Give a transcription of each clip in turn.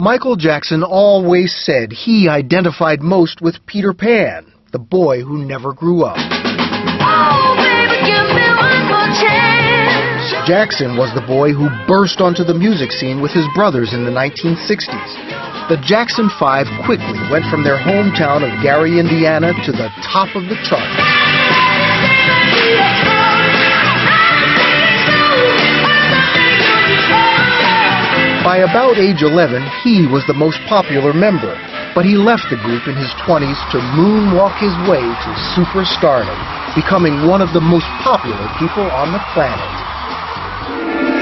Michael Jackson always said he identified most with Peter Pan, the boy who never grew up. Oh, baby, give me one more chance. Jackson was the boy who burst onto the music scene with his brothers in the 1960s. The Jackson 5 quickly went from their hometown of Gary, Indiana, to the top of the chart. By about age 11, he was the most popular member, but he left the group in his 20s to moonwalk his way to superstardom, becoming one of the most popular people on the planet.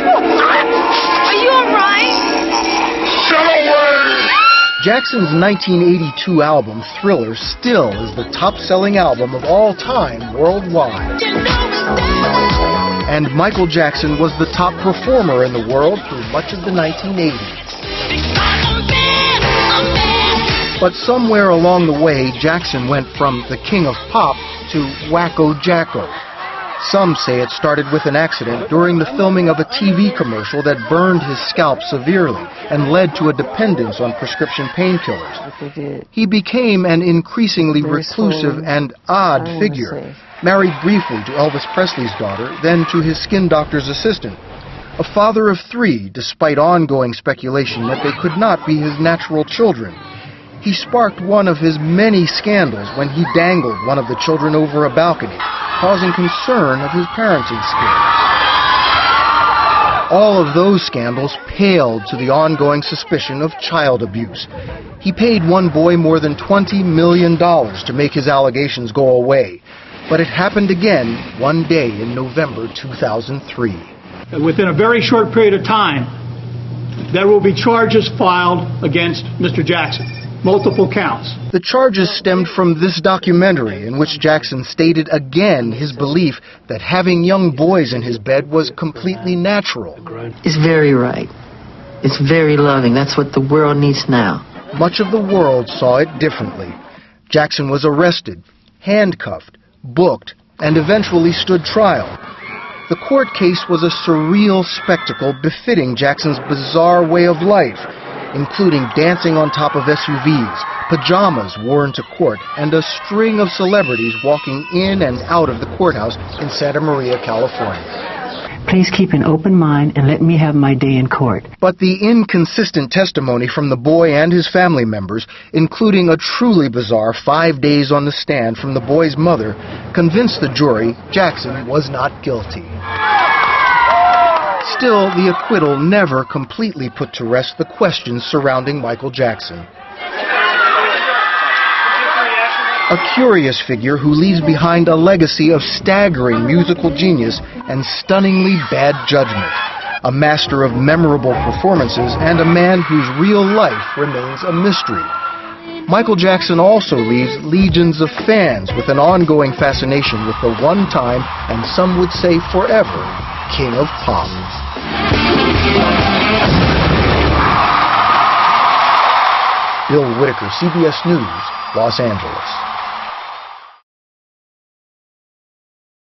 Are you all right? Jackson's 1982 album, Thriller, still is the top-selling album of all time worldwide. And Michael Jackson was the top performer in the world through much of the 1980s. But somewhere along the way, Jackson went from the king of pop to Whacko Jacko. Some say it started with an accident during the filming of a TV commercial that burned his scalp severely and led to a dependence on prescription painkillers. He became an increasingly reclusive and odd figure, married briefly to Elvis Presley's daughter, then to his skin doctor's assistant. A father of 3, despite ongoing speculation that they could not be his natural children. He sparked one of his many scandals when he dangled one of the children over a balcony, causing concern of his parenting skills. All of those scandals paled to the ongoing suspicion of child abuse. He paid one boy more than $20 million to make his allegations go away. But it happened again one day in November 2003. Within a very short period of time, there will be charges filed against Mr. Jackson. Multiple counts. The charges stemmed from this documentary in which Jackson stated again his belief that having young boys in his bed was completely natural. It's very right. It's very loving. That's what the world needs now. Much of the world saw it differently. Jackson was arrested, handcuffed, booked, and eventually stood trial. The court case was a surreal spectacle befitting Jackson's bizarre way of life, including dancing on top of SUVs, pajamas worn to court, and a string of celebrities walking in and out of the courthouse in Santa Maria, California. Please keep an open mind and let me have my day in court. But the inconsistent testimony from the boy and his family members, including a truly bizarre 5 days on the stand from the boy's mother, convinced the jury Jackson was not guilty. Still, the acquittal never completely put to rest the questions surrounding Michael Jackson. A curious figure who leaves behind a legacy of staggering musical genius and stunningly bad judgment. A master of memorable performances and a man whose real life remains a mystery. Michael Jackson also leaves legions of fans with an ongoing fascination with the one-time, and some would say forever, King of Pop. Bill Whitaker, CBS News, Los Angeles.